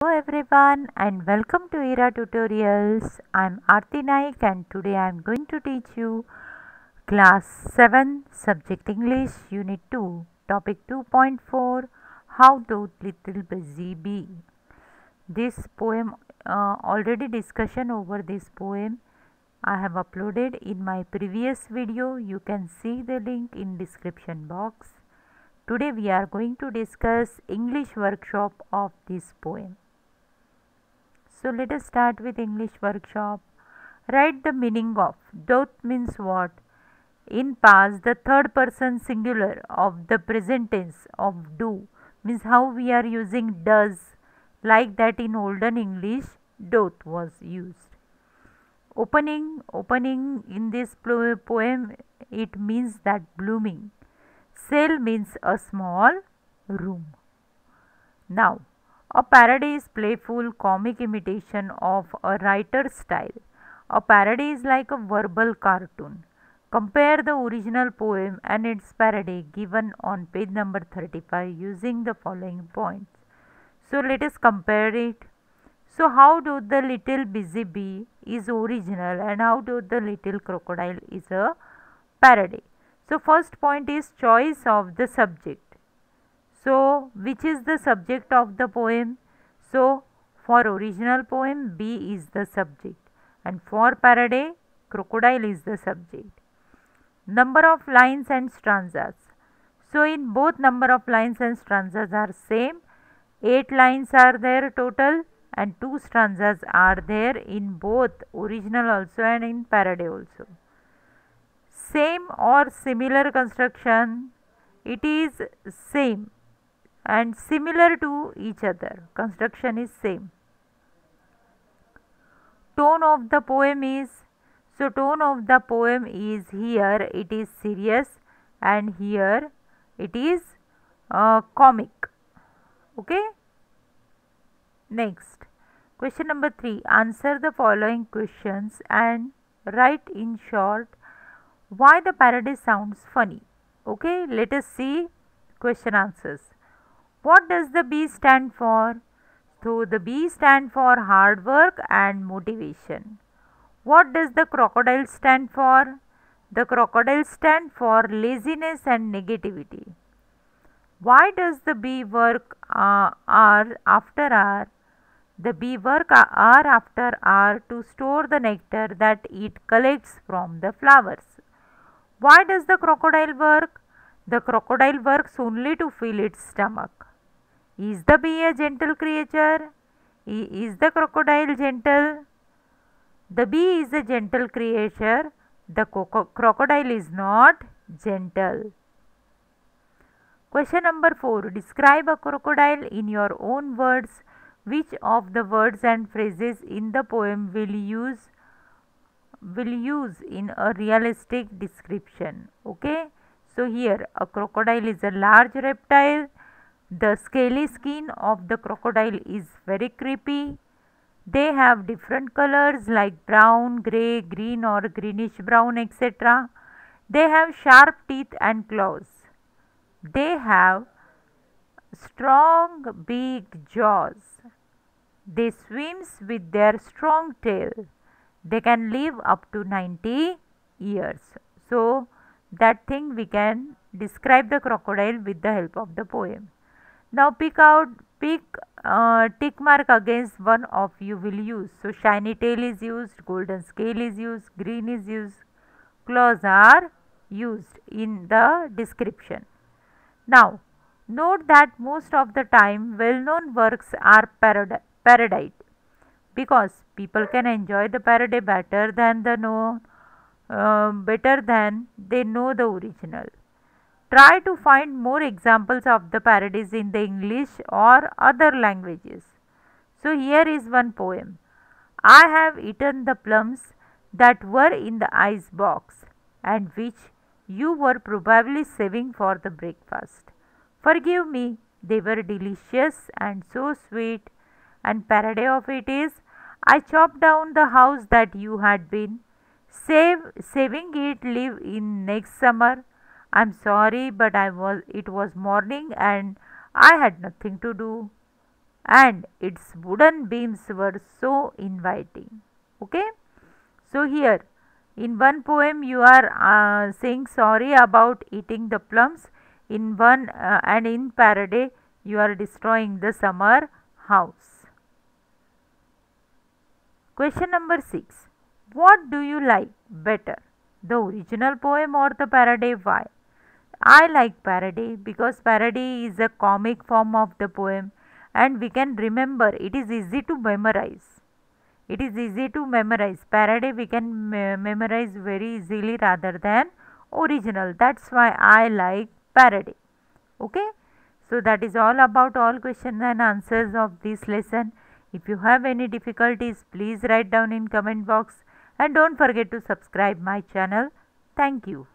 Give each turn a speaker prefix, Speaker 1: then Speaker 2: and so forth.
Speaker 1: Hello everyone and welcome to ERA Tutorials. I'm Aarti Naik and today I'm going to teach you Class 7 Subject English Unit 2 Topic 2.4 How to Little Busy Bee. This poem already discussion over this poem I have uploaded in my previous video. You can see the link in description box. Today we are going to discuss English workshop of this poem. So let us start with English workshop. Write the meaning of. Doth means what? In past, the third person singular of the present tense of do means how we are using does, like that in olden English doth was used. Opening in this poem, it means that blooming. Cell means a small room. Now, a parody is playful, comic imitation of a writer's style. A parody is like a verbal cartoon. Compare the original poem and its parody given on page number 35 using the following points. So let us compare it. So how do the little busy bee is original and how do the little crocodile is a parody. So first point is choice of the subject. So, which is the subject of the poem? So, for original poem, bee is the subject, and for parody, crocodile is the subject. Number of lines and stanzas. So, in both number of lines and stanzas are same. 8 lines are there total, and 2 stanzas are there in both original also and in parody also. Same or similar construction, it is same and similar to each other. Construction is same. Tone of the poem is, so tone of the poem is here it is serious and here it is comic. Okay. Next, question number 3. Answer the following questions and write in short why the parody sounds funny. Okay, let us see question answers. What does the B stand for? So the B stand for hard work and motivation. What does the crocodile stand for? The crocodile stand for laziness and negativity. Why does the bee work hour after hour? The bee work hour after hour to store the nectar that it collects from the flowers. Why does the crocodile work? The crocodile works only to fill its stomach. Is the bee a gentle creature? Is the crocodile gentle? The bee is a gentle creature. The crocodile is not gentle. Question number 4. Describe a crocodile in your own words. Which of the words and phrases in the poem will use in a realistic description? Okay. So here a crocodile is a large reptile. The scaly skin of the crocodile is very creepy. They have different colors like brown, grey, green or greenish brown, etc. They have sharp teeth and claws. They have strong big jaws. They swims with their strong tail. They can live up to 90 years. So that thing we can describe the crocodile with the help of the poem. Now pick tick mark against one of you will use. So shiny tail is used, golden scale is used, green is used, claws are used in the description. Now note that most of the time well-known works are parodied because people can enjoy the parody better than they know the original. Try to find more examples of the parodies in the English or other languages. So here is one poem. I have eaten the plums that were in the ice box and which you were probably saving for the breakfast. Forgive me, they were delicious and so sweet. And parody of it is, I chopped down the house that you had been saving it live in next summer. I'm sorry, but it was morning and I had nothing to do. and its wooden beams were so inviting. Okay, so here in one poem you are saying sorry about eating the plums, in one and in parody you are destroying the summer house. Question number 6. What do you like better, the original poem or the parody? Why? I like parody because parody is a comic form of the poem and we can remember, it is easy to memorize. It is easy to memorize. Parody we can memorize very easily rather than original. That's why I like parody. Okay. So that is all about all questions and answers of this lesson. If you have any difficulties, please write down in comment box and don't forget to subscribe my channel. Thank you.